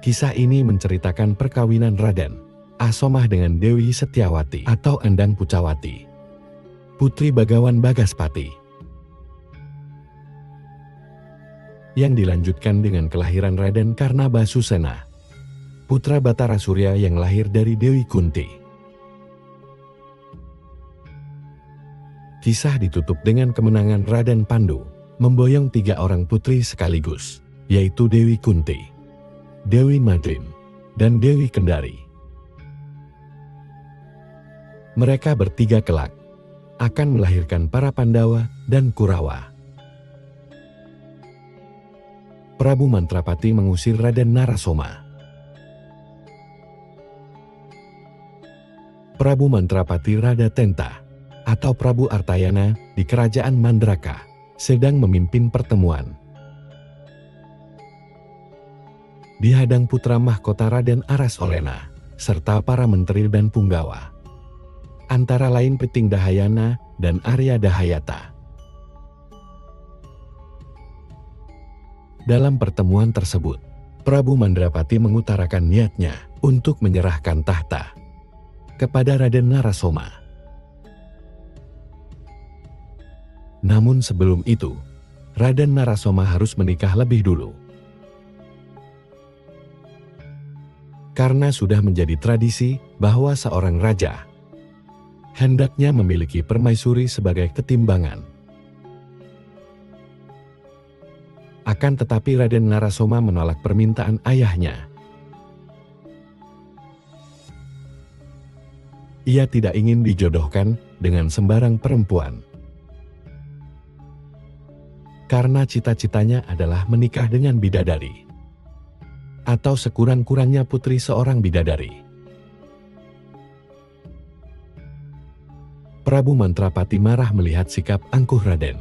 Kisah ini menceritakan perkawinan Raden Asomah dengan Dewi Setyawati atau Endang Pucawati, putri Bagawan Bagaspati, yang dilanjutkan dengan kelahiran Raden Karnabasusena, putra Batara Surya yang lahir dari Dewi Kunti. Kisah ditutup dengan kemenangan Raden Pandu memboyong 3 orang putri sekaligus, yaitu Dewi Kunti, Dewi Madrim, dan Dewi Kendari. Mereka bertiga kelak akan melahirkan para Pandawa dan Kurawa. Prabu Mantrapati mengusir Raden Narasoma. Prabu Mantrapati Rada Tenta atau Prabu Artayana di Kerajaan Mandraka sedang memimpin pertemuan. Dihadang putra mahkota Raden Arasolena serta para menteri dan punggawa, antara lain Peting Dahayana dan Arya Dahayata. Dalam pertemuan tersebut, Prabu Mandrapati mengutarakan niatnya untuk menyerahkan tahta kepada Raden Narasoma. Namun sebelum itu, Raden Narasoma harus menikah lebih dulu. Karena sudah menjadi tradisi bahwa seorang raja hendaknya memiliki permaisuri sebagai ketimbangan. Akan tetapi Raden Narasoma menolak permintaan ayahnya. Ia tidak ingin dijodohkan dengan sembarang perempuan. Karena cita-citanya adalah menikah dengan bidadari, atau sekurang-kurangnya putri seorang bidadari. Prabu Mantrapati marah melihat sikap angkuh Raden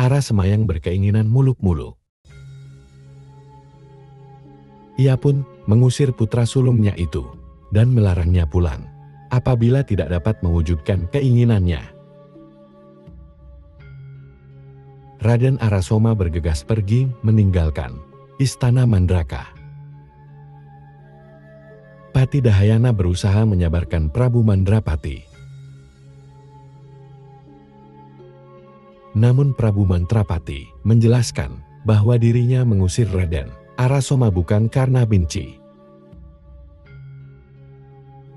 Arasemayang berkeinginan muluk-muluk. Ia pun mengusir putra sulungnya itu dan melarangnya pulang apabila tidak dapat mewujudkan keinginannya. Raden Arasoma bergegas pergi meninggalkan istana Mandraka. Pati Dahayana berusaha menyabarkan Prabu Mandrapati. Namun Prabu Mantrapati menjelaskan bahwa dirinya mengusir Raden Arasoma bukan karena benci,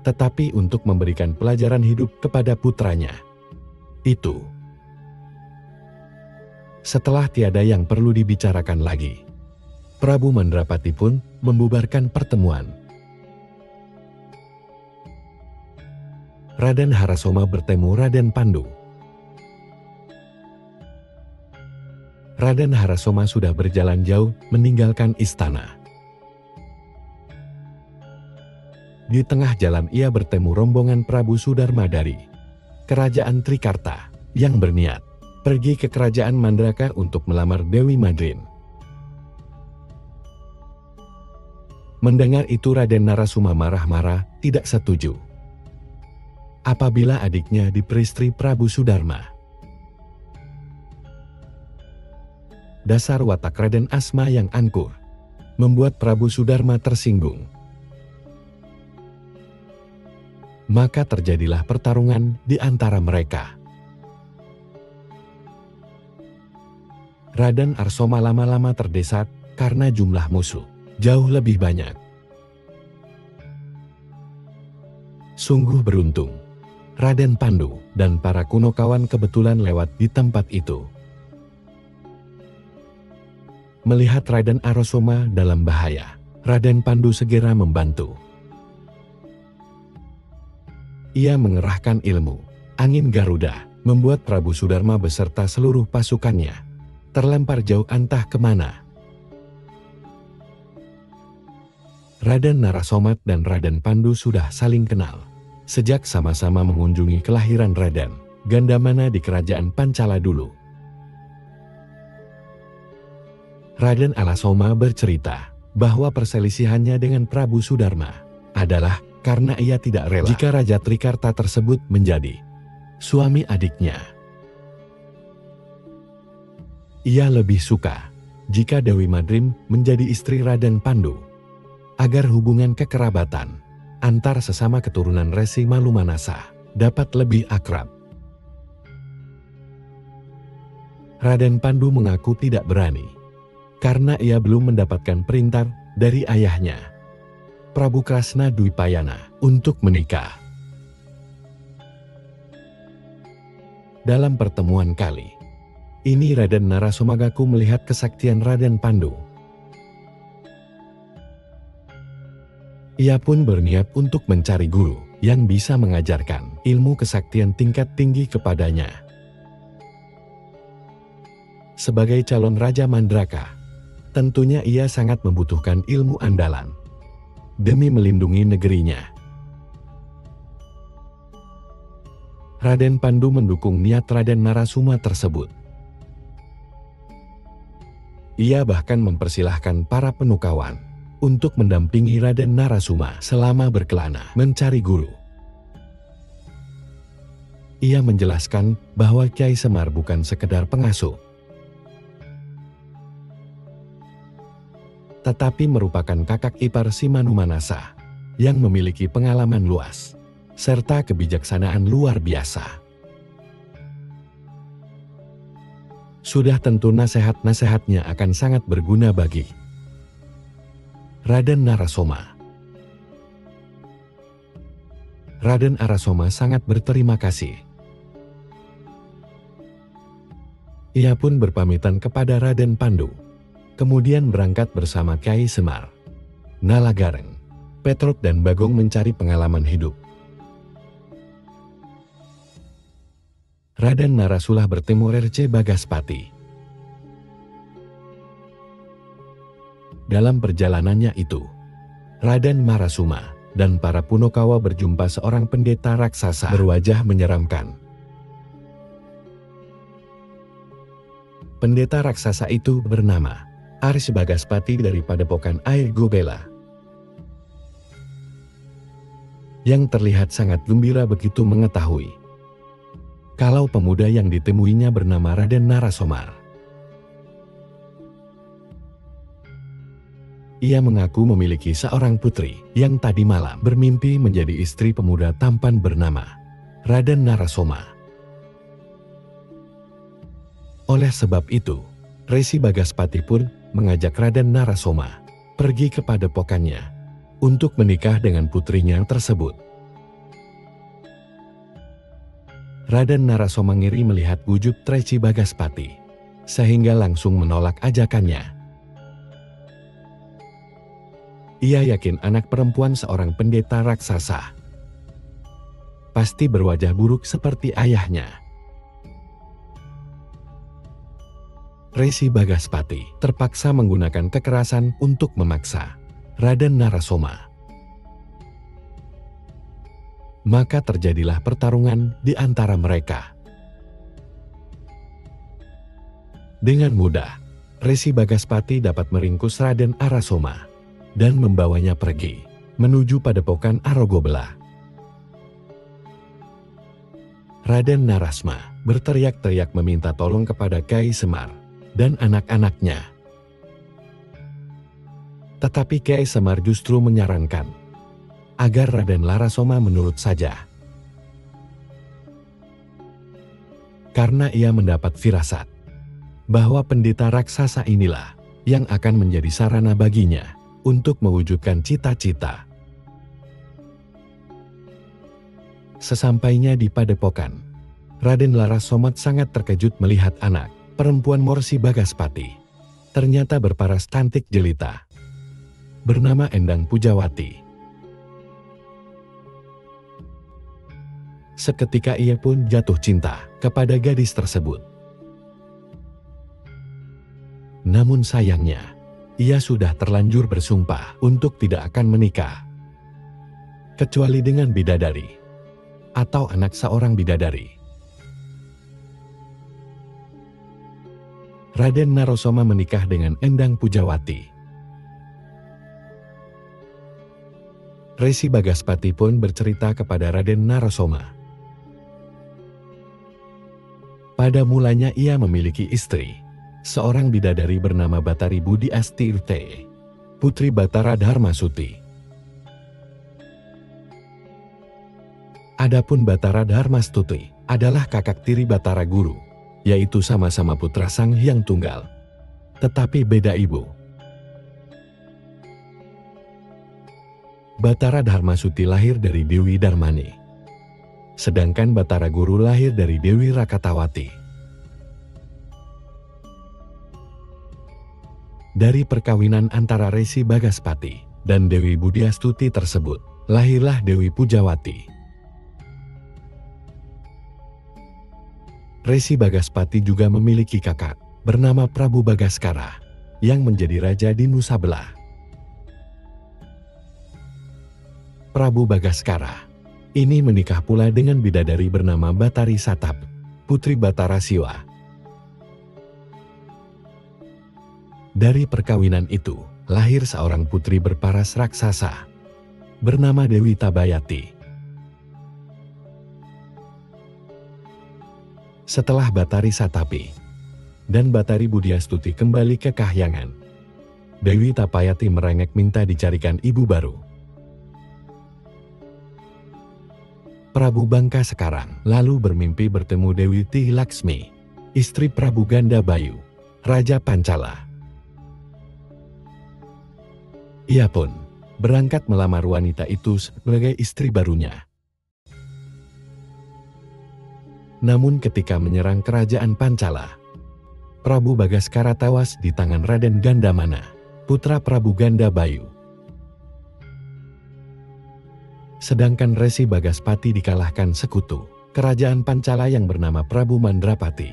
tetapi untuk memberikan pelajaran hidup kepada putranya itu. Setelah tiada yang perlu dibicarakan lagi, Prabu Mandrapati pun membubarkan pertemuan. Raden Harasoma bertemu Raden Pandu. Raden Harasoma sudah berjalan jauh meninggalkan istana. Di tengah jalan ia bertemu rombongan Prabu Sudarma dari Kerajaan Trikarta yang berniat pergi ke Kerajaan Mandraka untuk melamar Dewi Madrim. Mendengar itu Raden Narasoma marah-marah tidak setuju apabila adiknya diperistri Prabu Sudarma. Dasar watak Raden Asma yang angkuh membuat Prabu Sudarma tersinggung. Maka terjadilah pertarungan di antara mereka. Raden Arasoma lama-lama terdesak karena jumlah musuh jauh lebih banyak. Sungguh beruntung, Raden Pandu dan para Kunokawan kebetulan lewat di tempat itu. Melihat Raden Arasoma dalam bahaya, Raden Pandu segera membantu. Ia mengerahkan ilmu angin Garuda, membuat Prabu Sudarma beserta seluruh pasukannya terlempar jauh entah kemana. Raden Narasomat dan Raden Pandu sudah saling kenal sejak sama-sama mengunjungi kelahiran Raden Gandamana di kerajaan Pancala dulu. Raden Alasoma bercerita bahwa perselisihannya dengan Prabu Sudarma adalah karena ia tidak rela jika Raja Trikarta tersebut menjadi suami adiknya. Ia lebih suka jika Dewi Madrim menjadi istri Raden Pandu agar hubungan kekerabatan antar sesama keturunan Resi Malumanasa dapat lebih akrab. Raden Pandu mengaku tidak berani, karena ia belum mendapatkan perintah dari ayahnya, Prabu Krasna Dwipayana, untuk menikah. Dalam pertemuan kali ini Raden Narasomagaku melihat kesaktian Raden Pandu. Ia pun berniat untuk mencari guru yang bisa mengajarkan ilmu kesaktian tingkat tinggi kepadanya. Sebagai calon Raja Mandraka, tentunya ia sangat membutuhkan ilmu andalan demi melindungi negerinya. Raden Pandu mendukung niat Raden Narasoma tersebut. Ia bahkan mempersilahkan para penukawan untuk mendampingi Raden Narasoma selama berkelana mencari guru. Ia menjelaskan bahwa Kyai Semar bukan sekedar pengasuh, tetapi merupakan kakak ipar si Manumanasa yang memiliki pengalaman luas serta kebijaksanaan luar biasa. Sudah tentu nasihat-nasihatnya akan sangat berguna bagi Raden Narasoma. Raden Narasoma sangat berterima kasih. Ia pun berpamitan kepada Raden Pandu, kemudian berangkat bersama Kyai Semar, Nalagareng, Petruk dan Bagong mencari pengalaman hidup. Raden Narasulah bertemu R.C. Bagaspati. Dalam perjalanannya itu, Raden Narasoma dan para Punokawa berjumpa seorang pendeta raksasa berwajah menyeramkan. Pendeta raksasa itu bernama R.C. Bagaspati dari Padepokan Air Gobela, yang terlihat sangat gembira begitu mengetahui kalau pemuda yang ditemuinya bernama Raden Narasoma. Ia mengaku memiliki seorang putri yang tadi malam bermimpi menjadi istri pemuda tampan bernama Raden Narasoma. Oleh sebab itu, Resi Bagaspati pun mengajak Raden Narasoma pergi ke padepokannya untuk menikah dengan putrinya tersebut. Raden Narasoma ngiri melihat wujud Resi Bagaspati, sehingga langsung menolak ajakannya. Ia yakin anak perempuan seorang pendeta raksasa pasti berwajah buruk seperti ayahnya. Resi Bagaspati terpaksa menggunakan kekerasan untuk memaksa Raden Narasoma. Maka terjadilah pertarungan di antara mereka. Dengan mudah, Resi Bagaspati dapat meringkus Raden Narasoma dan membawanya pergi menuju padepokan Arogobela. Raden Narasoma berteriak-teriak meminta tolong kepada Kyai Semar dan anak-anaknya. Tetapi Kyai Semar justru menyarankan agar Raden Narasoma menurut saja, karena ia mendapat firasat bahwa pendeta raksasa inilah yang akan menjadi sarana baginya untuk mewujudkan cita-cita. Sesampainya di padepokan, Raden Narasoma sangat terkejut melihat anak perempuan Morsi Bagaspati ternyata berparas cantik jelita bernama Endang Pujawati. Seketika ia pun jatuh cinta kepada gadis tersebut. Namun sayangnya, ia sudah terlanjur bersumpah untuk tidak akan menikah, kecuali dengan bidadari atau anak seorang bidadari. Raden Narasoma menikah dengan Endang Pujawati. Resi Bagaspati pun bercerita kepada Raden Narasoma. Pada mulanya ia memiliki istri, seorang bidadari bernama Batari Budi Astirte. putri Batara Dharmasuti. Adapun Batara Dharmastuti adalah kakak tiri Batara Guru, yaitu sama-sama putra Sang Hyang Tunggal, tetapi beda ibu. Batara Dharmasuti lahir dari Dewi Darmani, sedangkan Batara Guru lahir dari Dewi Rakatawati. Dari perkawinan antara Resi Bagaspati dan Dewi Budiastuti tersebut, lahirlah Dewi Pujawati. Resi Bagaspati juga memiliki kakak bernama Prabu Bagaskara yang menjadi raja di Nusa Belah. Prabu Bagaskara ini menikah pula dengan bidadari bernama Batari Satap, putri Batara Siwa. Dari perkawinan itu, lahir seorang putri berparas raksasa bernama Dewi Tabayati. Setelah Batari Satapi dan Batari Budiastuti kembali ke kahyangan, Dewi Tapayati merengek minta dicarikan ibu baru. Prabu Bangka sekarang lalu bermimpi bertemu Dewi Tilaksmi, istri Prabu Gandabayu, Raja Pancala. Ia pun berangkat melamar wanita itu sebagai istri barunya. Namun ketika menyerang kerajaan Pancala, Prabu Bagaskara tewas di tangan Raden Gandamana, putra Prabu Gandabayu. Sedangkan Resi Bagaspati dikalahkan sekutu kerajaan Pancala yang bernama Prabu Mandrapati,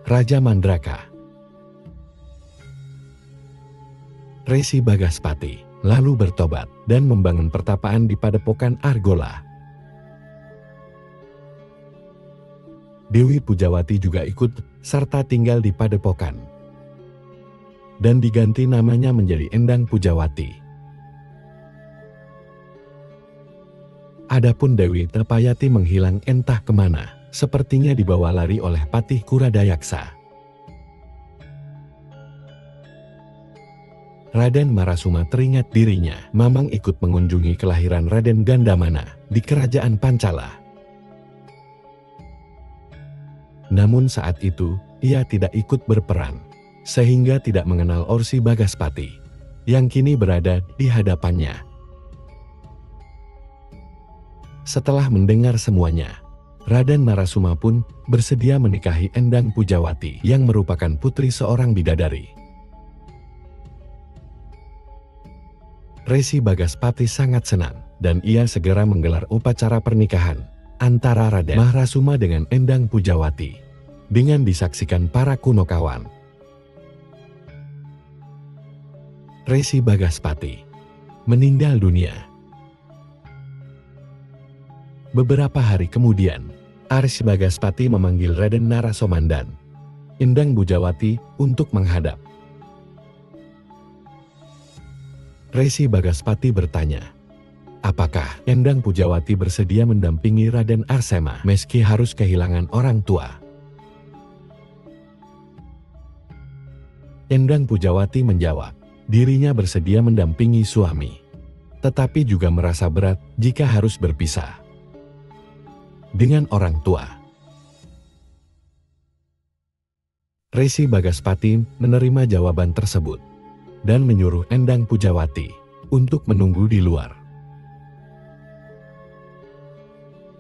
Raja Mandraka. Resi Bagaspati lalu bertobat dan membangun pertapaan di Padepokan Argola. Dewi Pujawati juga ikut serta tinggal di Padepokan dan diganti namanya menjadi Endang Pujawati. Adapun Dewi Tapayati menghilang entah kemana, sepertinya dibawa lari oleh Patih Kuradayaksa. Raden Marasuma teringat dirinya Mamang ikut mengunjungi kelahiran Raden Gandamana di kerajaan Pancala. Namun saat itu, ia tidak ikut berperan, sehingga tidak mengenal Orsi Bagaspati, yang kini berada di hadapannya. Setelah mendengar semuanya, Raden Marasuma pun bersedia menikahi Endang Pujawati yang merupakan putri seorang bidadari. Resi Bagaspati sangat senang, dan ia segera menggelar upacara pernikahan antara Raden Marasuma dengan Endang Pujawati, dengan disaksikan para kunokawan. Resi Bagaspati meninggal dunia. Beberapa hari kemudian, Resi Bagaspati memanggil Raden Narasomandan, Endang Pujawati untuk menghadap. Resi Bagaspati bertanya, apakah Endang Pujawati bersedia mendampingi Raden Arsema meski harus kehilangan orang tua? Endang Pujawati menjawab, dirinya bersedia mendampingi suami, tetapi juga merasa berat jika harus berpisah dengan orang tua. Resi Bagaspati menerima jawaban tersebut dan menyuruh Endang Pujawati untuk menunggu di luar.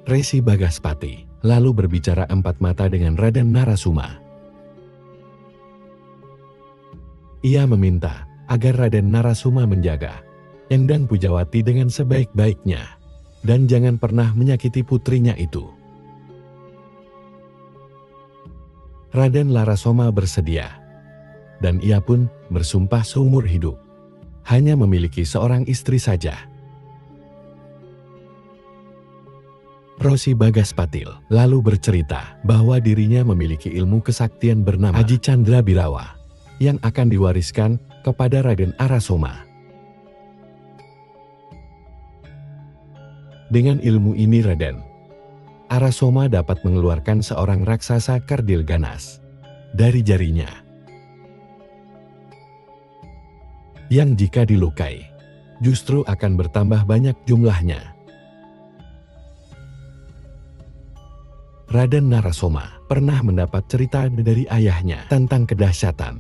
Resi Bagaspati lalu berbicara empat mata dengan Raden Narasuma. Ia meminta agar Raden Narasuma menjaga Endang Pujawati dengan sebaik-baiknya dan jangan pernah menyakiti putrinya itu. Raden Narasoma bersedia, dan ia pun bersumpah seumur hidup hanya memiliki seorang istri saja. Resi Bagaspatil lalu bercerita bahwa dirinya memiliki ilmu kesaktian bernama Aji Chandra Birawa yang akan diwariskan kepada Raden Arasoma. Dengan ilmu ini Raden Arasoma dapat mengeluarkan seorang raksasa kerdil ganas dari jarinya. yang jika dilukai, justru akan bertambah banyak jumlahnya. Raden Narasoma pernah mendapat cerita dari ayahnya tentang kedahsyatan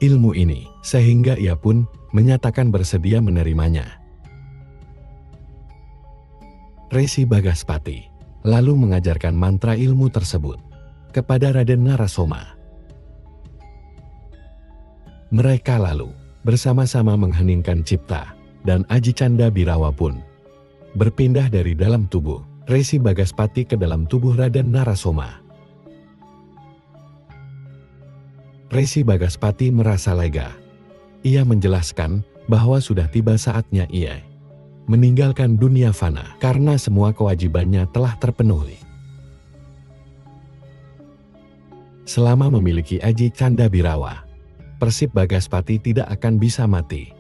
ilmu ini, sehingga ia pun menyatakan bersedia menerimanya. Resi Bagaspati lalu mengajarkan mantra ilmu tersebut kepada Raden Narasoma. Mereka lalu bersama-sama mengheningkan cipta, dan Aji Canda Birawa pun berpindah dari dalam tubuh Resi Bagaspati ke dalam tubuh Raden Narasoma. Resi Bagaspati merasa lega. Ia menjelaskan bahwa sudah tiba saatnya ia meninggalkan dunia fana karena semua kewajibannya telah terpenuhi. Selama memiliki Aji Canda Birawa, Persib Bagaspati tidak akan bisa mati.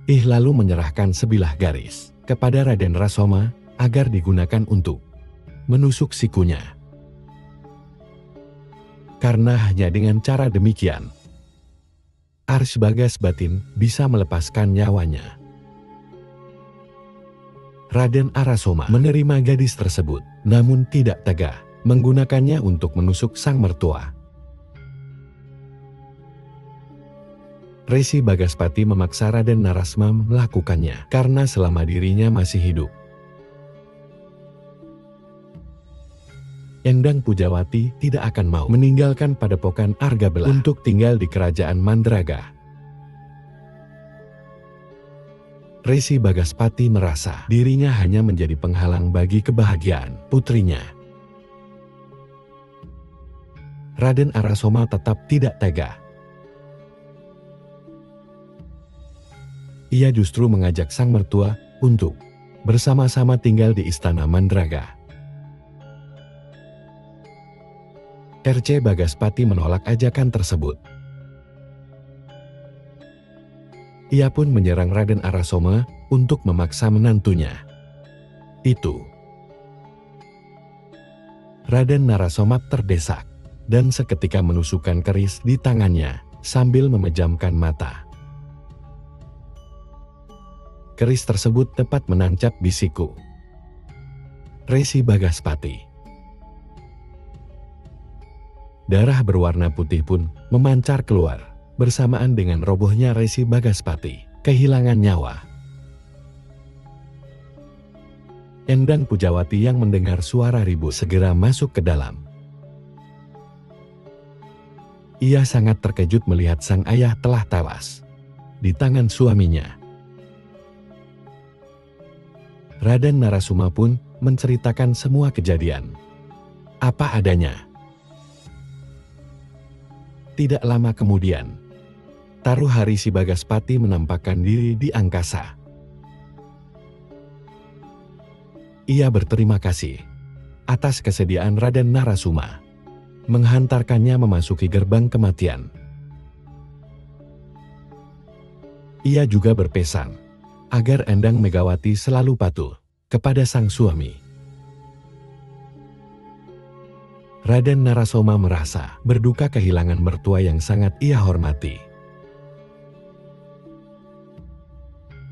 Lalu menyerahkan sebilah garis kepada Raden Narasoma agar digunakan untuk menusuk sikunya. Karena hanya dengan cara demikian, Ars Bagasbatin bisa melepaskan nyawanya. Raden Narasoma menerima gadis tersebut, namun tidak tega menggunakannya untuk menusuk sang mertua. Resi Bagaspati memaksa Raden Narasoma melakukannya karena selama dirinya masih hidup, Endang Pujawati tidak akan mau meninggalkan padepokan Argabelah untuk tinggal di kerajaan Mandraga. Resi Bagaspati merasa dirinya hanya menjadi penghalang bagi kebahagiaan putrinya. Raden Narasoma tetap tidak tega. Ia justru mengajak sang mertua untuk bersama-sama tinggal di istana Mandraga. RC Bagaspati menolak ajakan tersebut. Ia pun menyerang Raden Narasoma untuk memaksa menantunya. Itu. Raden Narasoma terdesak dan seketika menusukkan keris di tangannya sambil memejamkan mata. Keris tersebut tepat menancap di siku Resi Bagaspati. Darah berwarna putih pun memancar keluar bersamaan dengan robohnya Resi Bagaspati, kehilangan nyawa. Endang Pujawati yang mendengar suara ribut segera masuk ke dalam. Ia sangat terkejut melihat sang ayah telah tewas di tangan suaminya. Raden Narasoma pun menceritakan semua kejadian apa adanya. Tidak lama kemudian, Taruhari si Bagaspati menampakkan diri di angkasa. Ia berterima kasih atas kesediaan Raden Narasoma menghantarkannya memasuki gerbang kematian. Ia juga berpesan agar Endang Megawati selalu patuh kepada sang suami. Raden Narasoma merasa berduka kehilangan mertua yang sangat ia hormati.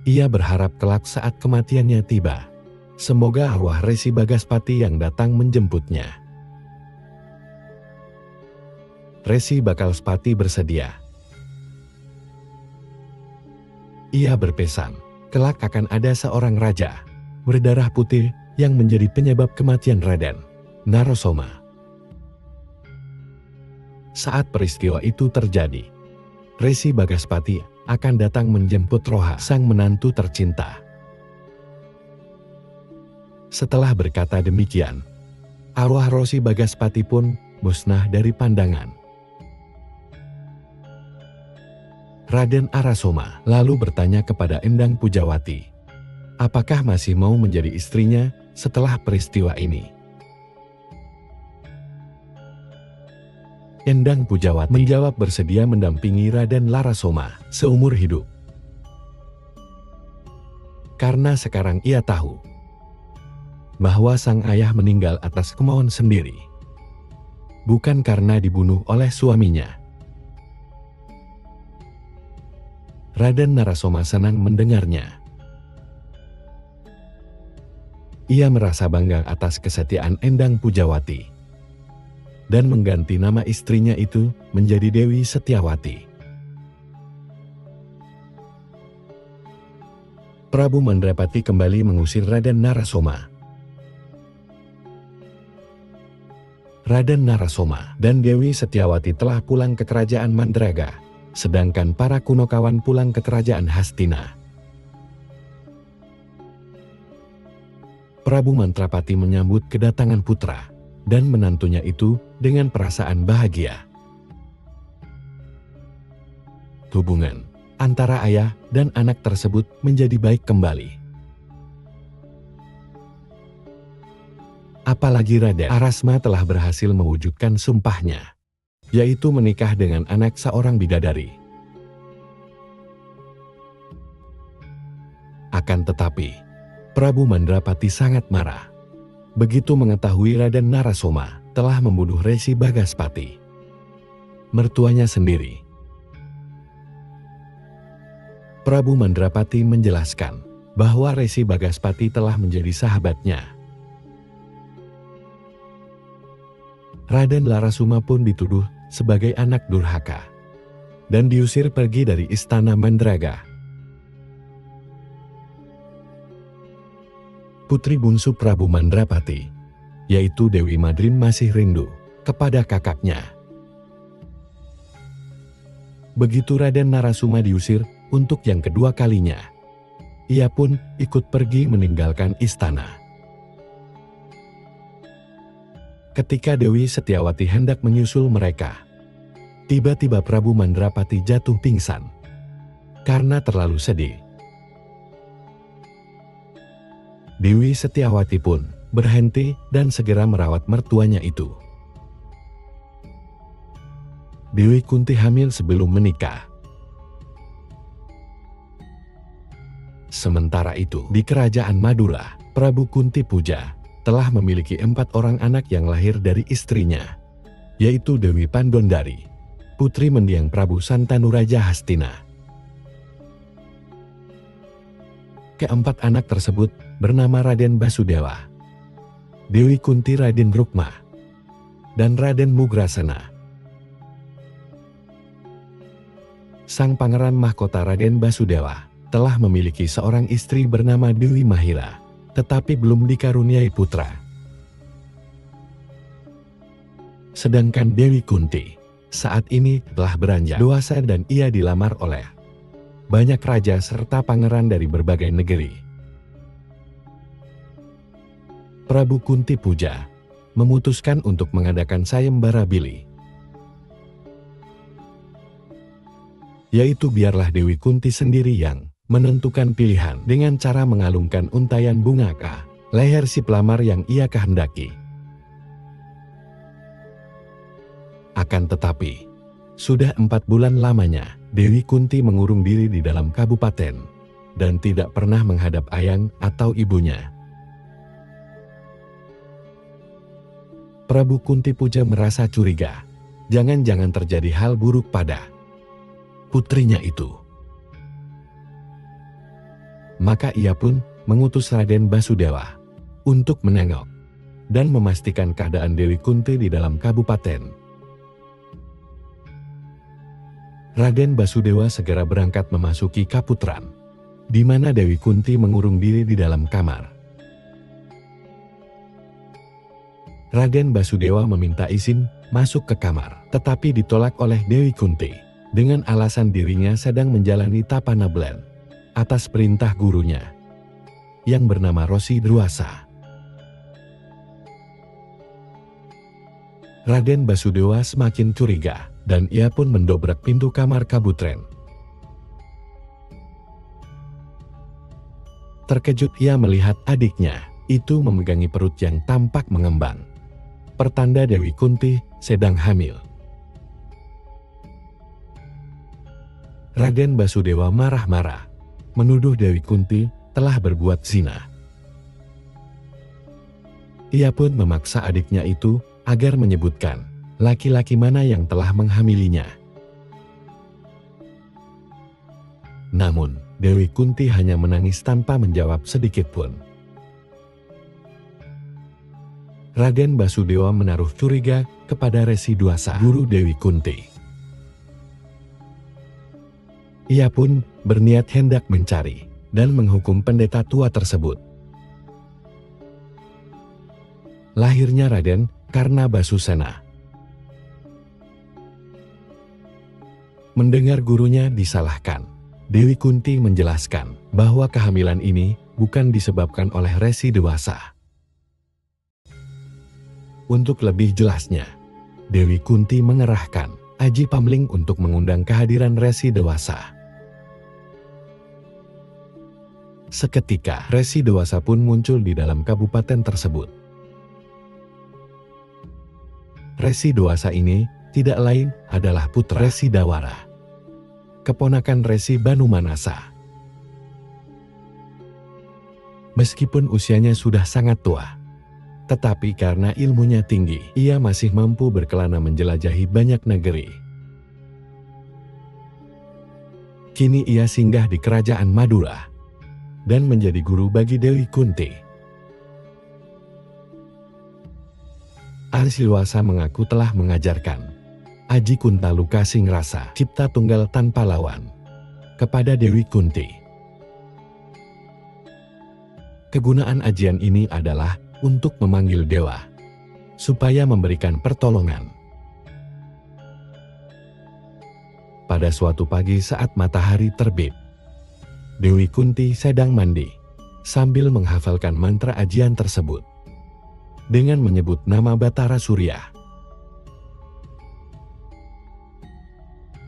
Ia berharap kelak saat kematiannya tiba, semoga arwah Resi Bagaspati yang datang menjemputnya. Resi Bagaspati bersedia. Ia berpesan, kelak akan ada seorang raja berdarah putih yang menjadi penyebab kematian Raden Narasoma. Saat peristiwa itu terjadi, Resi Bagaspati akan datang menjemput Roha sang menantu tercinta. Setelah berkata demikian, arwah Resi Bagaspati pun musnah dari pandangan. Raden Narasoma lalu bertanya kepada Endang Pujawati, apakah masih mau menjadi istrinya setelah peristiwa ini? Endang Pujawati menjawab bersedia mendampingi Raden Narasoma seumur hidup. Karena sekarang ia tahu bahwa sang ayah meninggal atas kemauan sendiri, bukan karena dibunuh oleh suaminya. Raden Narasoma senang mendengarnya. Ia merasa bangga atas kesetiaan Endang Pujawati dan mengganti nama istrinya itu menjadi Dewi Setiawati. Prabu Mandrapati kembali mengusir Raden Narasoma. Raden Narasoma dan Dewi Setiawati telah pulang ke kerajaan Mandraga, sedangkan para Kunokawan pulang ke kerajaan Hastina. Prabu Mandrapati menyambut kedatangan putra dan menantunya itu dengan perasaan bahagia. Hubungan antara ayah dan anak tersebut menjadi baik kembali. Apalagi Raden Arasma telah berhasil mewujudkan sumpahnya, yaitu menikah dengan anak seorang bidadari. Akan tetapi, Prabu Mandrapati sangat marah begitu mengetahui Raden Narasoma telah membunuh Resi Bagaspati, mertuanya sendiri. Prabu Mandrapati menjelaskan bahwa Resi Bagaspati telah menjadi sahabatnya. Raden Narasoma pun dituduh sebagai anak durhaka dan diusir pergi dari istana Mandraga. Putri bungsu Prabu Mandrapati, yaitu Dewi Madrim, masih rindu kepada kakaknya. Begitu Raden Narasoma diusir untuk yang kedua kalinya, ia pun ikut pergi meninggalkan istana. Ketika Dewi Setiawati hendak menyusul mereka, tiba-tiba Prabu Mandrapati jatuh pingsan karena terlalu sedih. Dewi Setiawati pun berhenti dan segera merawat mertuanya itu. Dewi Kunti hamil sebelum menikah. Sementara itu, di kerajaan Madura, Prabu Kunti Puja telah memiliki 4 orang anak yang lahir dari istrinya, yaitu Dewi Pandondari, putri mendiang Prabu Santanuraja Hastina. Keempat anak tersebut bernama Raden Basudewa, Dewi Kunti Raden Rukma, dan Raden Mugrasena. Sang pangeran mahkota Raden Basudewa telah memiliki seorang istri bernama Dewi Mahira, tetapi belum dikaruniai putra. Sedangkan Dewi Kunti saat ini telah beranjak dewasa dan ia dilamar oleh banyak raja serta pangeran dari berbagai negeri. Prabu Kunti Puja memutuskan untuk mengadakan sayembara bili, yaitu biarlah Dewi Kunti sendiri yang menentukan pilihan dengan cara mengalungkan untayan bunga ke leher si pelamar yang ia kehendaki. Akan tetapi, sudah 4 bulan lamanya Dewi Kunti mengurung diri di dalam kabupaten dan tidak pernah menghadap ayang atau ibunya. Prabu Kunti Puja merasa curiga, jangan-jangan terjadi hal buruk pada putrinya itu. Maka ia pun mengutus Raden Basudewa untuk menengok dan memastikan keadaan Dewi Kunti di dalam kabupaten. Raden Basudewa segera berangkat memasuki Kaputran, di mana Dewi Kunti mengurung diri di dalam kamar. Raden Basudewa meminta izin masuk ke kamar, tetapi ditolak oleh Dewi Kunti dengan alasan dirinya sedang menjalani tapana bulan atas perintah gurunya yang bernama Rosi Druasa. Raden Basudewa semakin curiga dan ia pun mendobrak pintu kamar Kabutren. Terkejut ia melihat adiknya itu memegangi perut yang tampak mengembang, pertanda Dewi Kunti sedang hamil. Raden Basudewa marah-marah menuduh Dewi Kunti telah berbuat zina. Ia pun memaksa adiknya itu agar menyebutkan laki-laki mana yang telah menghamilinya. Namun, Dewi Kunti hanya menangis tanpa menjawab sedikit pun. Raden Basudewa menaruh curiga kepada Resi Dwasa, guru Dewi Kunti. Ia pun berniat hendak mencari dan menghukum pendeta tua tersebut. Lahirnya Raden Karna Basusena. Mendengar gurunya disalahkan, Dewi Kunti menjelaskan bahwa kehamilan ini bukan disebabkan oleh Resi Dewasa. Untuk lebih jelasnya, Dewi Kunti mengerahkan Aji Pamling untuk mengundang kehadiran Resi Dewasa. Seketika, Resi Dewasa pun muncul di dalam kabupaten tersebut. Resi Dewasa ini tidak lain adalah putra Resi Dawara, keponakan Resi Banu Manasa. Meskipun usianya sudah sangat tua, tetapi karena ilmunya tinggi, ia masih mampu berkelana menjelajahi banyak negeri. Kini ia singgah di kerajaan Madura dan menjadi guru bagi Dewi Kunti. Arsilwasa mengaku telah mengajarkan Aji Kuntaluka Singrasa, cipta tunggal tanpa lawan, kepada Dewi Kunti. Kegunaan ajian ini adalah untuk memanggil dewa, supaya memberikan pertolongan. Pada suatu pagi saat matahari terbit, Dewi Kunti sedang mandi, sambil menghafalkan mantra ajian tersebut, dengan menyebut nama Batara Surya.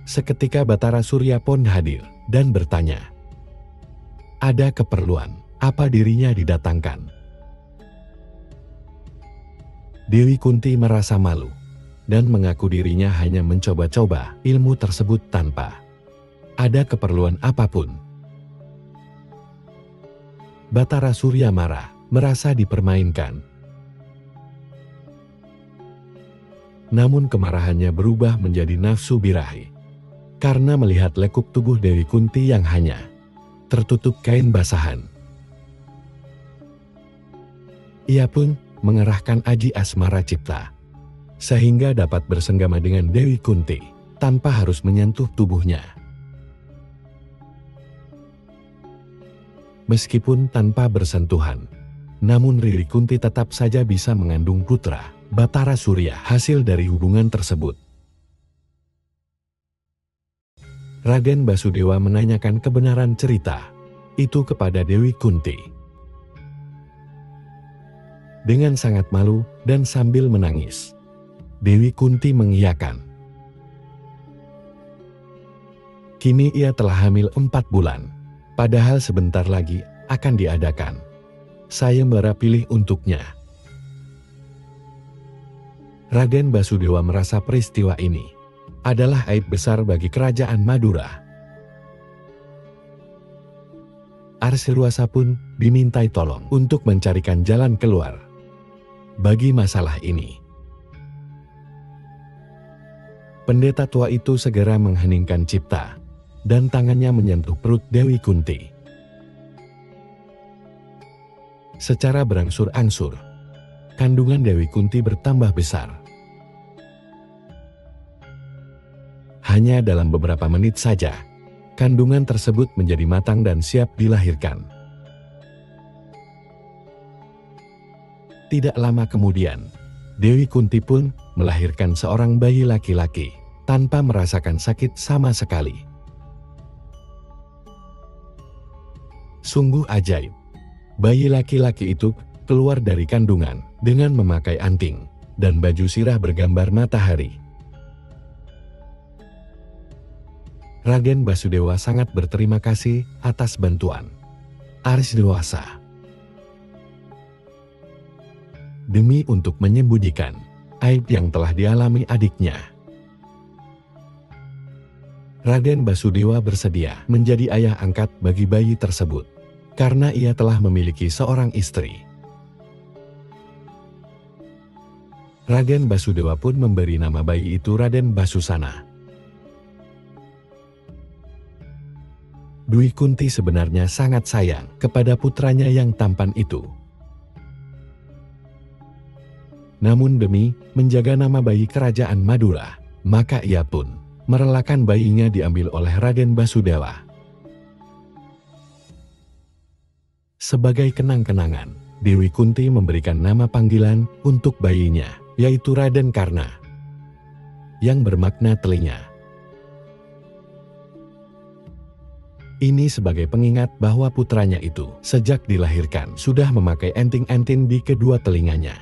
Seketika Batara Surya pun hadir dan bertanya, ada keperluan apa dirinya didatangkan? Dewi Kunti merasa malu dan mengaku dirinya hanya mencoba-coba ilmu tersebut tanpa ada keperluan apapun. Batara Surya marah, merasa dipermainkan. Namun kemarahannya berubah menjadi nafsu birahi, karena melihat lekuk tubuh Dewi Kunti yang hanya tertutup kain basahan. Ia pun mengerahkan Aji Asmara Cipta, sehingga dapat bersenggama dengan Dewi Kunti, tanpa harus menyentuh tubuhnya. Meskipun tanpa bersentuhan, namun Riri Kunti tetap saja bisa mengandung putra Batara Surya hasil dari hubungan tersebut. Raden Basudewa menanyakan kebenaran cerita itu kepada Dewi Kunti. Dengan sangat malu dan sambil menangis, Dewi Kunti mengiyakan. Kini ia telah hamil 4 bulan, padahal sebentar lagi akan diadakan sayembara pilih untuknya. Raden Basudewa merasa peristiwa ini adalah aib besar bagi kerajaan Madura. Arsilwasa pun dimintai tolong untuk mencarikan jalan keluar bagi masalah ini. Pendeta tua itu segera mengheningkan cipta dan tangannya menyentuh perut Dewi Kunti. Secara berangsur-angsur, kandungan Dewi Kunti bertambah besar. Hanya dalam beberapa menit saja, kandungan tersebut menjadi matang dan siap dilahirkan. Tidak lama kemudian, Dewi Kunti pun melahirkan seorang bayi laki-laki tanpa merasakan sakit sama sekali. Sungguh ajaib, bayi laki-laki itu keluar dari kandungan dengan memakai anting dan baju sirah bergambar matahari. Raden Basudewa sangat berterima kasih atas bantuan Arsilwasa. Demi untuk menyembunyikan aib yang telah dialami adiknya, Raden Basudewa bersedia menjadi ayah angkat bagi bayi tersebut, karena ia telah memiliki seorang istri. Raden Basudewa pun memberi nama bayi itu Raden Basusana. Dwi Kunti sebenarnya sangat sayang kepada putranya yang tampan itu. Namun demi menjaga nama bayi kerajaan Madura, maka ia pun merelakan bayinya diambil oleh Raden Basudewa. Sebagai kenang-kenangan, Dewi Kunti memberikan nama panggilan untuk bayinya, yaitu Raden Karna, yang bermakna telinga. Ini sebagai pengingat bahwa putranya itu sejak dilahirkan sudah memakai enting-enting di kedua telinganya.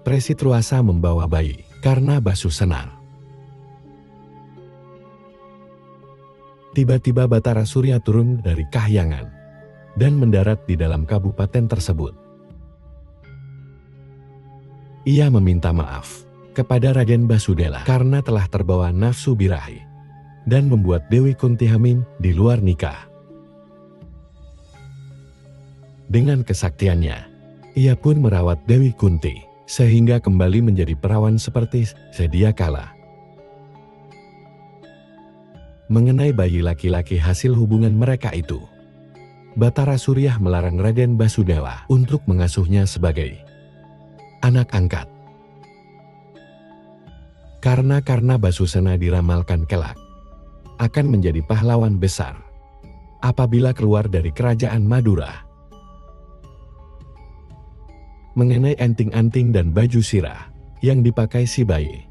Presitruasa membawa bayi karena Basu Senar. Tiba-tiba Batara Surya turun dari kahyangan dan mendarat di dalam kabupaten tersebut. Ia meminta maaf kepada Raden Basudewa karena telah terbawa nafsu birahi dan membuat Dewi Kunti hamil di luar nikah. Dengan kesaktiannya, ia pun merawat Dewi Kunti sehingga kembali menjadi perawan seperti sedia kala. Mengenai bayi laki-laki hasil hubungan mereka itu, Batara Surya melarang Raden Basudewa untuk mengasuhnya sebagai anak angkat. Karena Basusena diramalkan kelak akan menjadi pahlawan besar apabila keluar dari kerajaan Madura. Mengenai enting-anting dan baju sirah yang dipakai si bayi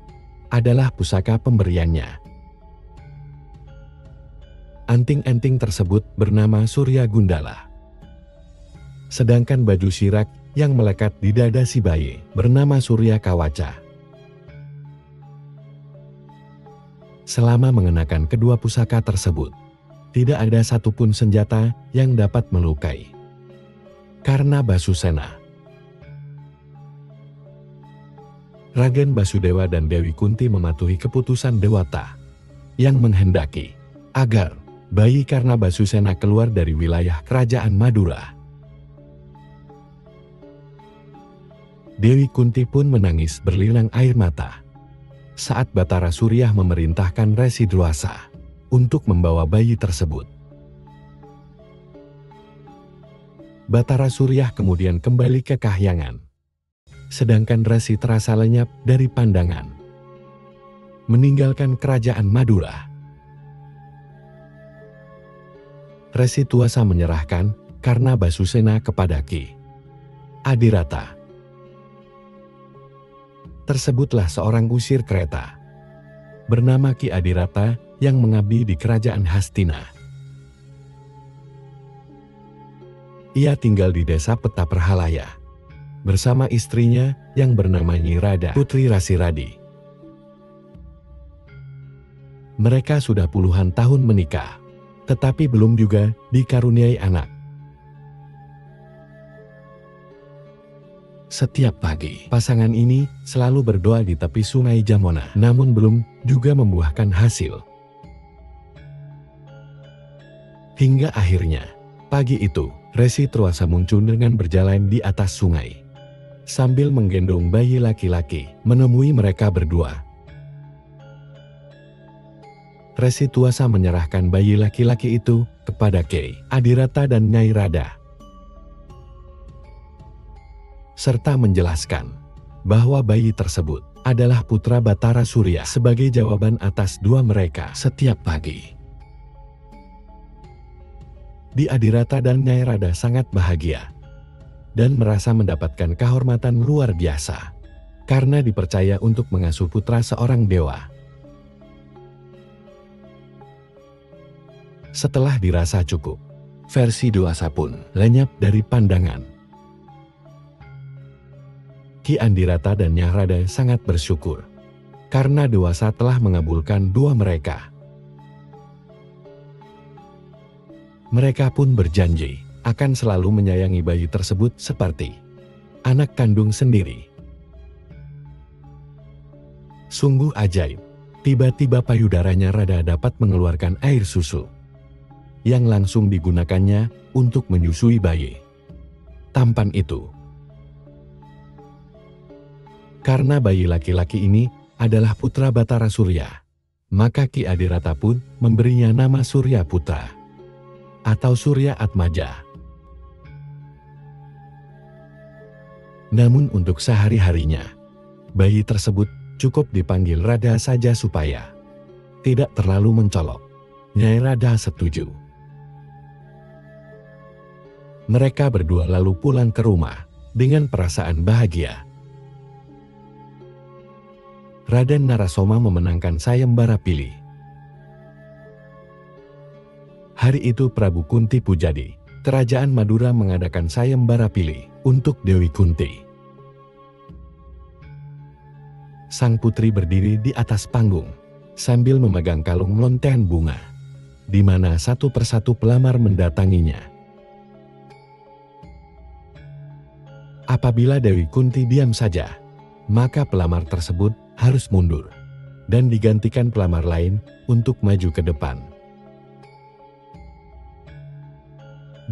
adalah pusaka pemberiannya. Anting-anting tersebut bernama Surya Gundala. Sedangkan baju sirak yang melekat di dada si bayi bernama Surya Kawaca. Selama mengenakan kedua pusaka tersebut, tidak ada satupun senjata yang dapat melukai. Karena Basusena, Raden Basudewa dan Dewi Kunti mematuhi keputusan Dewata yang menghendaki agar bayi karena Basusena keluar dari wilayah kerajaan Madura. Dewi Kunti pun menangis berlinang air mata saat Batara Surya memerintahkan Resi Dwasa untuk membawa bayi tersebut. Batara Surya kemudian kembali ke kahyangan, sedangkan Resi terasa lenyap dari pandangan, meninggalkan kerajaan Madura. Resi Dwasa menyerahkan karena Basusena kepada Ki Adirata. Tersebutlah seorang usir kereta bernama Ki Adirata yang mengabdi di kerajaan Hastina. Ia tinggal di desa Peta Perhalaya bersama istrinya yang bernama Nyi Rada, Putri Rasiradi. Mereka sudah puluhan tahun menikah, tetapi belum juga dikaruniai anak. Setiap pagi, pasangan ini selalu berdoa di tepi sungai Jamona, namun belum juga membuahkan hasil. Hingga akhirnya, pagi itu, Resi Dwasa muncul dengan berjalan di atas sungai, sambil menggendong bayi laki-laki, menemui mereka berdua. Resi Dwasa menyerahkan bayi laki-laki itu kepada Ki Adirata dan Nyai Rada, serta menjelaskan bahwa bayi tersebut adalah putra Batara Surya sebagai jawaban atas doa mereka setiap pagi. Di Adirata dan Nyai Rada sangat bahagia dan merasa mendapatkan kehormatan luar biasa karena dipercaya untuk mengasuh putra seorang dewa. Setelah dirasa cukup, versi Dwasa pun lenyap dari pandangan. Ki Adirata dan Nyai Rada sangat bersyukur karena Dwasa telah mengabulkan doa mereka. Mereka pun berjanji akan selalu menyayangi bayi tersebut seperti anak kandung sendiri. Sungguh ajaib, tiba-tiba payudaranya Rada dapat mengeluarkan air susu yang langsung digunakannya untuk menyusui bayi tampan itu. Karena bayi laki-laki ini adalah putra Batara Surya, Maka Ki Adirata pun memberinya nama Surya Putra atau Surya Atmaja. Namun untuk sehari-harinya, bayi tersebut cukup dipanggil Rada saja supaya tidak terlalu mencolok. Nyai Rada setuju. Mereka berdua lalu pulang ke rumah dengan perasaan bahagia. Raden Narasoma memenangkan sayembara pilih. Hari itu Prabu Kunti Pujadi, Kerajaan Madura mengadakan sayembara pilih untuk Dewi Kunti. Sang putri berdiri di atas panggung sambil memegang kalung lontehan bunga, di mana satu persatu pelamar mendatanginya. Apabila Dewi Kunti diam saja, maka pelamar tersebut harus mundur dan digantikan pelamar lain untuk maju ke depan.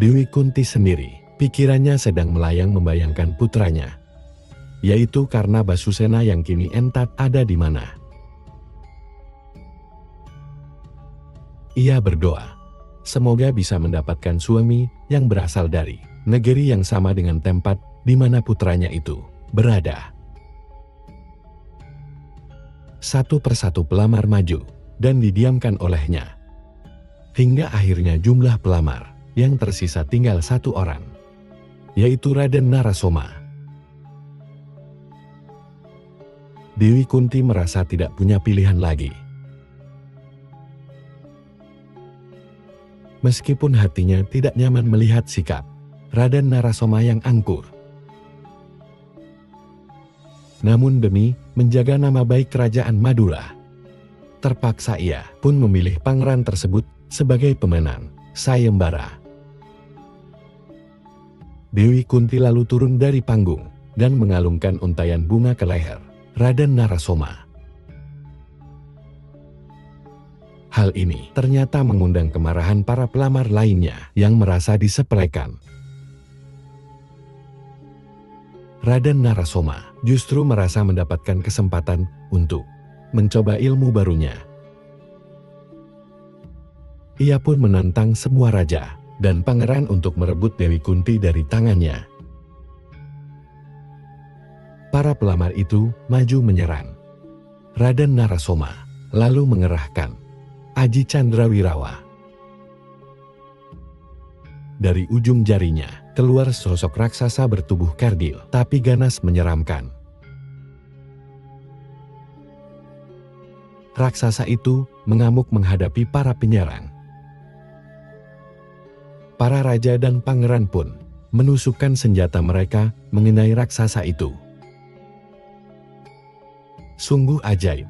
Dewi Kunti sendiri, pikirannya sedang melayang membayangkan putranya, yaitu Karna Basusena yang kini entat ada di mana. Ia berdoa, semoga bisa mendapatkan suami yang berasal dari negeri yang sama dengan tempat di mana putranya itu berada. Satu persatu pelamar maju dan didiamkan olehnya. Hingga akhirnya jumlah pelamar yang tersisa tinggal satu orang, yaitu Raden Narasoma. Dewi Kunti merasa tidak punya pilihan lagi. Meskipun hatinya tidak nyaman melihat sikap Raden Narasoma yang angkur, namun demi menjaga nama baik Kerajaan Madura, terpaksa ia pun memilih pangeran tersebut sebagai pemenang sayembara. Dewi Kunti lalu turun dari panggung dan mengalungkan untayan bunga ke leher Raden Narasoma. Hal ini ternyata mengundang kemarahan para pelamar lainnya yang merasa disepelekan. Raden Narasoma justru merasa mendapatkan kesempatan untuk mencoba ilmu barunya. Ia pun menantang semua raja dan pangeran untuk merebut Dewi Kunti dari tangannya. Para pelamar itu maju menyerang. Raden Narasoma lalu mengerahkan Aji Candrawirawa. Dari ujung jarinya keluar sosok raksasa bertubuh kerdil tapi ganas menyeramkan. Raksasa itu mengamuk menghadapi para penyerang. Para raja dan pangeran pun menusukkan senjata mereka mengenai raksasa itu. Sungguh ajaib.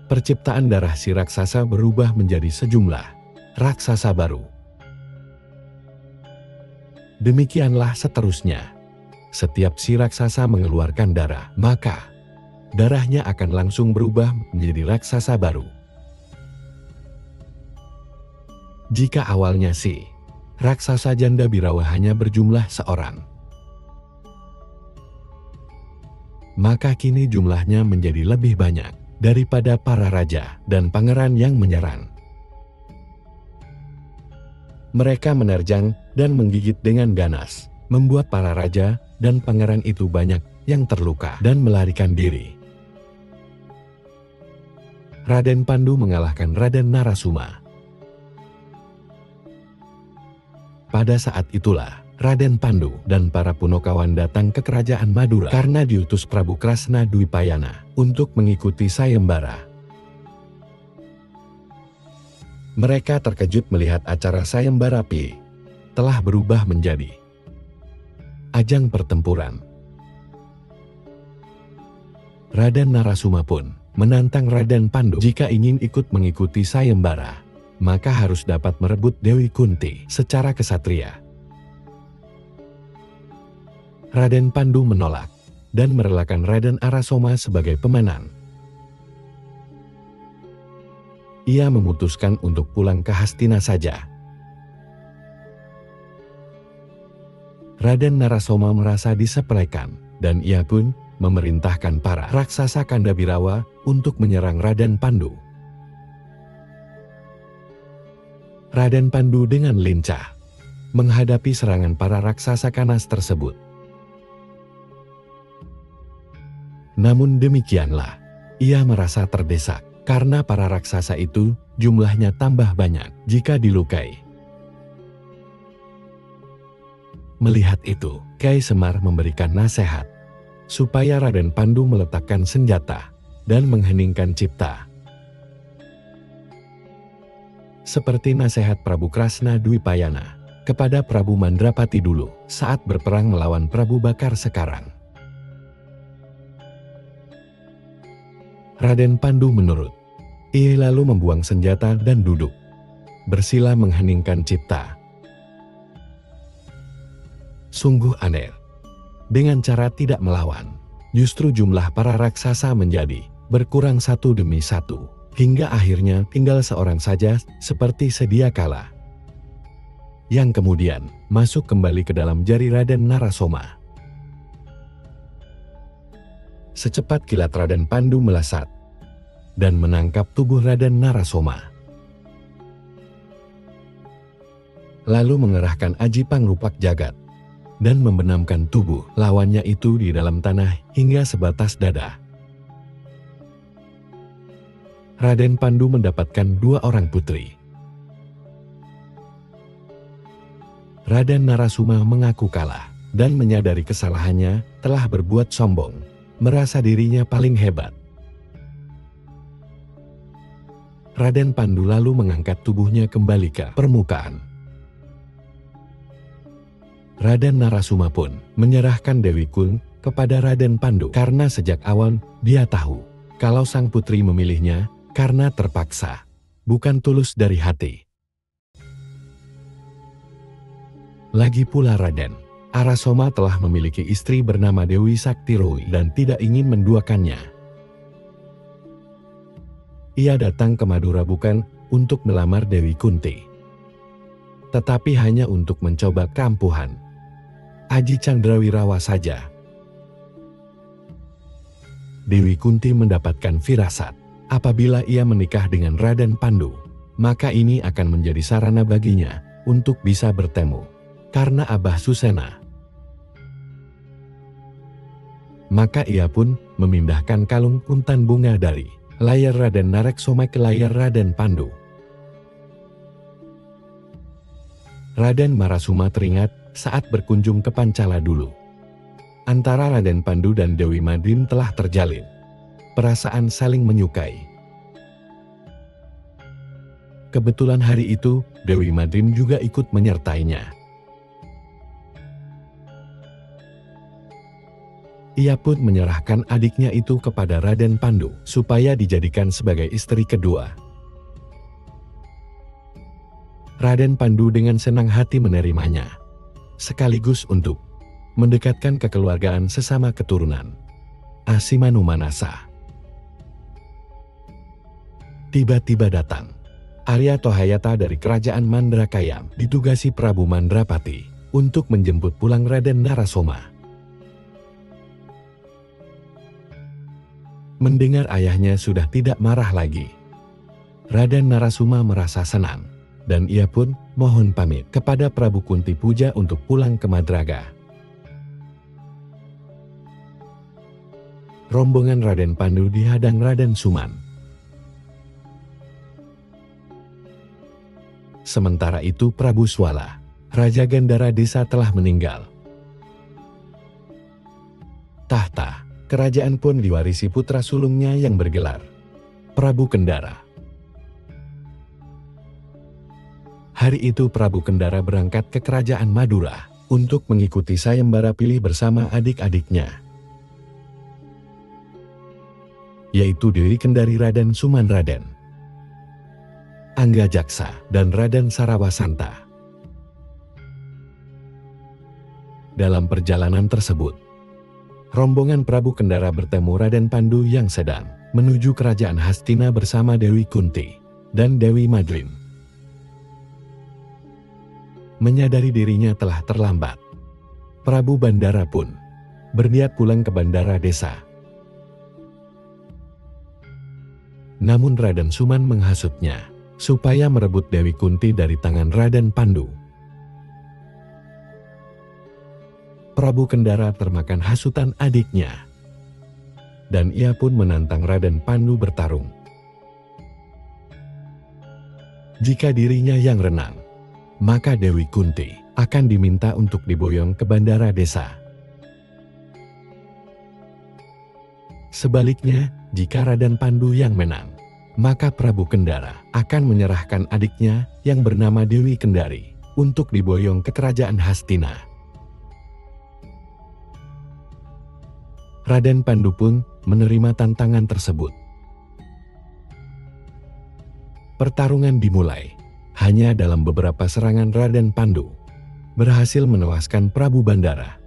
Perciptaan darah si raksasa berubah menjadi sejumlah raksasa baru. Demikianlah seterusnya. Setiap si raksasa mengeluarkan darah, maka darahnya akan langsung berubah menjadi raksasa baru. Jika awalnya si raksasa Jandabirawa hanya berjumlah seorang, maka kini jumlahnya menjadi lebih banyak daripada para raja dan pangeran yang menyerang. Mereka menerjang dan menggigit dengan ganas, membuat para raja dan pangeran itu banyak yang terluka dan melarikan diri. Raden Pandu mengalahkan Raden Narasoma. Pada saat itulah Raden Pandu dan para Punokawan datang ke Kerajaan Madura karena diutus Prabu Krasna Dwipayana untuk mengikuti sayembara. Mereka terkejut melihat acara sayembara pilih telah berubah menjadi ajang pertempuran. Raden Narasoma pun menantang Raden Pandu jika ingin ikut mengikuti sayembara, maka harus dapat merebut Dewi Kunti secara kesatria. Raden Pandu menolak dan merelakan Raden Narasoma sebagai pemenang. Ia memutuskan untuk pulang ke Hastina saja. Raden Narasoma merasa disepelekan dan ia pun memerintahkan para raksasa Kandabirawa untuk menyerang Raden Pandu. Raden Pandu dengan lincah menghadapi serangan para raksasa kanas tersebut. Namun demikianlah, ia merasa terdesak karena para raksasa itu jumlahnya tambah banyak jika dilukai. Melihat itu, Kyai Semar memberikan nasihat supaya Raden Pandu meletakkan senjata dan mengheningkan cipta. Seperti nasihat Prabu Krasna Dwipayana kepada Prabu Mandrapati dulu saat berperang melawan Prabu Bakar sekarang. Raden Pandu menurut. Ia lalu membuang senjata dan duduk bersila mengheningkan cipta. Sungguh aneh. Dengan cara tidak melawan, justru jumlah para raksasa menjadi berkurang satu demi satu, hingga akhirnya tinggal seorang saja seperti sedia kala, yang kemudian masuk kembali ke dalam jari Raden Narasoma. Secepat kilat Raden Pandu melesat dan menangkap tubuh Raden Narasoma. Lalu mengerahkan Aji Pangrupak Jagat dan membenamkan tubuh lawannya itu di dalam tanah hingga sebatas dada. Raden Pandu mendapatkan 2 orang putri. Raden Narasoma mengaku kalah dan menyadari kesalahannya, telah berbuat sombong, merasa dirinya paling hebat. Raden Pandu lalu mengangkat tubuhnya kembali ke permukaan. Raden Narasoma pun menyerahkan Dewi Kun kepada Raden Pandu karena sejak awal dia tahu kalau sang putri memilihnya karena terpaksa, bukan tulus dari hati. Lagi pula Raden Narasoma telah memiliki istri bernama Dewi Sakti Rowi dan tidak ingin menduakannya. Ia datang ke Madura bukan untuk melamar Dewi Kunti, tetapi hanya untuk mencoba keampuhan Aji Candrawirawa saja. Dewi Kunti mendapatkan firasat, apabila ia menikah dengan Raden Pandu, maka ini akan menjadi sarana baginya untuk bisa bertemu karena Abah Susena. Maka ia pun memindahkan kalung kuntan bunga dari layar Raden Nareksoma ke layar Raden Pandu. Raden Marasuma teringat saat berkunjung ke Pancala dulu. Antara Raden Pandu dan Dewi Madrim telah terjalin perasaan saling menyukai. Kebetulan hari itu, Dewi Madrim juga ikut menyertainya. Ia pun menyerahkan adiknya itu kepada Raden Pandu supaya dijadikan sebagai istri kedua. Raden Pandu dengan senang hati menerimanya, sekaligus untuk mendekatkan kekeluargaan sesama keturunan Asimanu Manasa. Tiba-tiba datang Arya Tohayata dari kerajaan Mandrakayam, ditugasi Prabu Mandrapati untuk menjemput pulang Raden Narasoma. Mendengar ayahnya sudah tidak marah lagi, Raden Narasoma merasa senang, dan ia pun mohon pamit kepada Prabu Kunti Puja untuk pulang ke Madraga. Rombongan Raden Pandu dihadang Raden Suman. Sementara itu Prabu Swala, Raja Gandhara Desa telah meninggal. Tahta kerajaan pun diwarisi putra sulungnya yang bergelar Prabu Kendara. Hari itu Prabu Kendara berangkat ke kerajaan Madura untuk mengikuti sayembara pilih bersama adik-adiknya, yaitu Dewi Kendari Raden Sumanraden, Angga Jaksa, dan Raden Sarawasanta. Dalam perjalanan tersebut, rombongan Prabu Kendara bertemu Raden Pandu yang sedang menuju kerajaan Hastina bersama Dewi Kunti dan Dewi Madrim. Menyadari dirinya telah terlambat, Prabu Bandara pun berniat pulang ke bandara desa. Namun Raden Suman menghasutnya supaya merebut Dewi Kunti dari tangan Raden Pandu. Prabu Kendara termakan hasutan adiknya, dan ia pun menantang Raden Pandu bertarung. Jika dirinya yang renang, maka Dewi Kunti akan diminta untuk diboyong ke bandara desa. Sebaliknya, jika Raden Pandu yang menang, maka Prabu Kendara akan menyerahkan adiknya yang bernama Dewi Kendari untuk diboyong ke kerajaan Hastina. Raden Pandu pun menerima tantangan tersebut. Pertarungan dimulai. Hanya dalam beberapa serangan Raden Pandu berhasil menewaskan Prabu Bandara.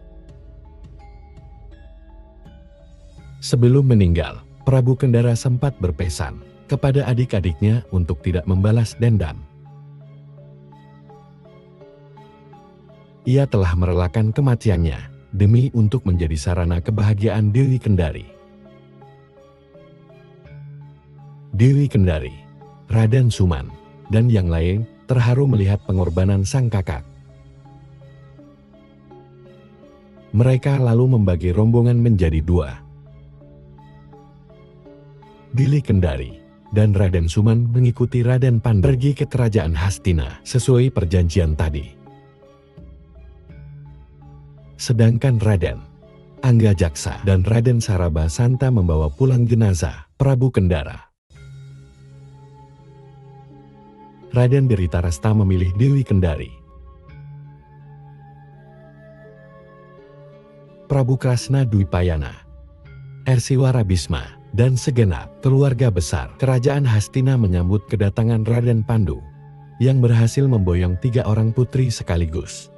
Sebelum meninggal, Prabu Kendara sempat berpesan kepada adik-adiknya untuk tidak membalas dendam. Ia telah merelakan kematiannya demi untuk menjadi sarana kebahagiaan Dewi Kendari. Dewi Kendari, Raden Suman, dan yang lain terharu melihat pengorbanan sang kakak. Mereka lalu membagi rombongan menjadi dua. Dewi Kendari dan Raden Suman mengikuti Raden Pandu pergi ke kerajaan Hastina sesuai perjanjian tadi. Sedangkan Raden Anggajaksa dan Raden Sarabasanta membawa pulang jenazah Prabu Kendara. Raden Deritarasta memilih Dewi Kendari. Prabu Krasna Dwipayana, Ersiwara Bisma, dan segenap keluarga besar kerajaan Hastina menyambut kedatangan Raden Pandu yang berhasil memboyong 3 orang putri sekaligus.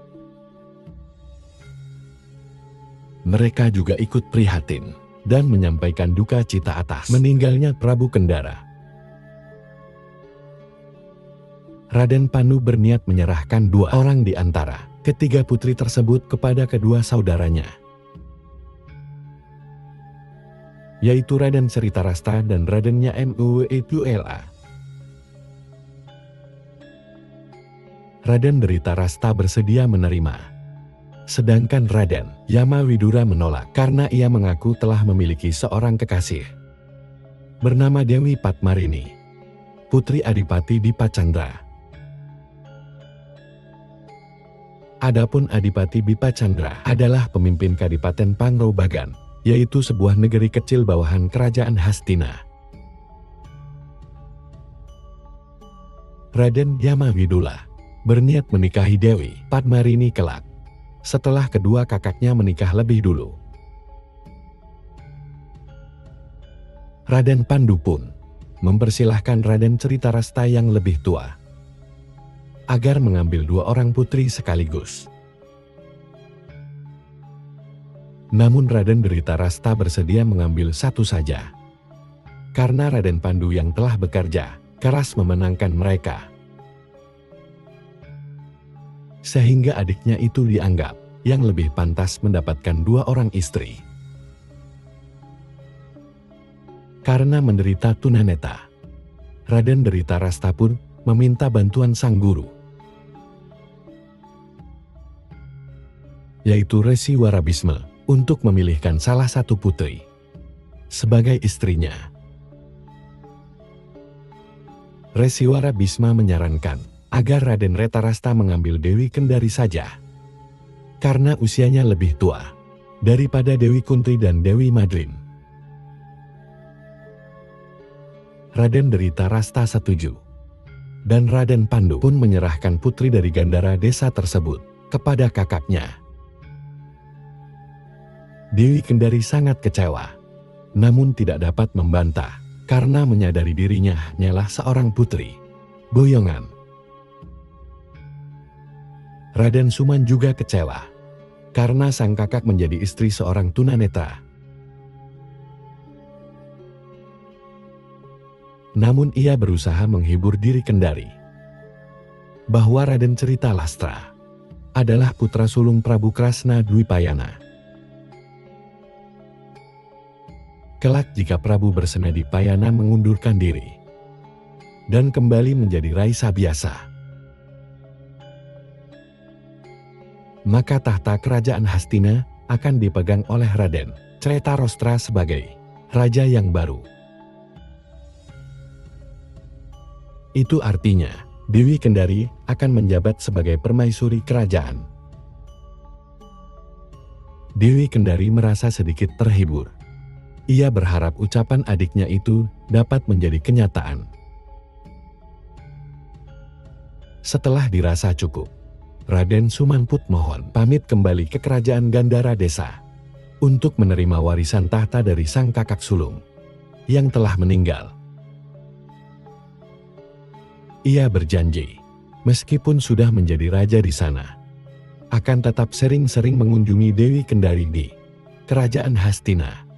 Mereka juga ikut prihatin dan menyampaikan duka cita atas meninggalnya Prabu Kendara. Raden Pandu berniat menyerahkan 2 orang di antara ketiga putri tersebut kepada kedua saudaranya, yaitu Raden Seritarasta dan Radennya Muetula. Raden Deritarasta bersedia menerima, sedangkan Raden Yamawidura menolak karena ia mengaku telah memiliki seorang kekasih bernama Dewi Padmarini, putri Adipati Dipacandra. Adapun Adipati Dipacandra adalah pemimpin Kadipaten Pangrobagan, yaitu sebuah negeri kecil bawahan kerajaan Hastina. Raden Yamawidula berniat menikahi Dewi Padmarini kelak, setelah kedua kakaknya menikah lebih dulu. Raden Pandu pun mempersilahkan Raden Seritarasta yang lebih tua agar mengambil 2 orang putri sekaligus. Namun Raden Deritarasta bersedia mengambil 1 saja, karena Raden Pandu yang telah bekerja keras memenangkan mereka, sehingga adiknya itu dianggap yang lebih pantas mendapatkan 2 orang istri. Karena menderita tunanetra, Raden Deritarasta pun meminta bantuan sang guru, yaitu Resiwara Bisma, untuk memilihkan salah satu putri sebagai istrinya. Resiwara Bisma menyarankan agar Raden Retarasta mengambil Dewi Kendari saja, karena usianya lebih tua daripada Dewi Kunti dan Dewi Madrim. Raden Deritarasta setuju, dan Raden Pandu pun menyerahkan putri dari Gandara desa tersebut kepada kakaknya. Dewi Kendari sangat kecewa, namun tidak dapat membantah karena menyadari dirinya hanyalah seorang putri boyongan. Raden Suman juga kecewa karena sang kakak menjadi istri seorang tunanetra. Namun ia berusaha menghibur diri Kendari bahwa Raden Ceritalastra adalah putra sulung Prabu Krasna Dwipayana. Kelak jika Prabu Bersenadipayana mengundurkan diri, dan kembali menjadi raisa biasa. Maka tahta kerajaan Hastina akan dipegang oleh Raden Tretarostra sebagai raja yang baru. Itu artinya, Dewi Kendari akan menjabat sebagai permaisuri kerajaan. Dewi Kendari merasa sedikit terhibur. Ia berharap ucapan adiknya itu dapat menjadi kenyataan. Setelah dirasa cukup, Raden Sumanput mohon pamit kembali ke kerajaan Gandhara Desa untuk menerima warisan tahta dari sang kakak sulung yang telah meninggal. Ia berjanji, meskipun sudah menjadi raja di sana, akan tetap sering-sering mengunjungi Dewi Kendari di kerajaan Hastina.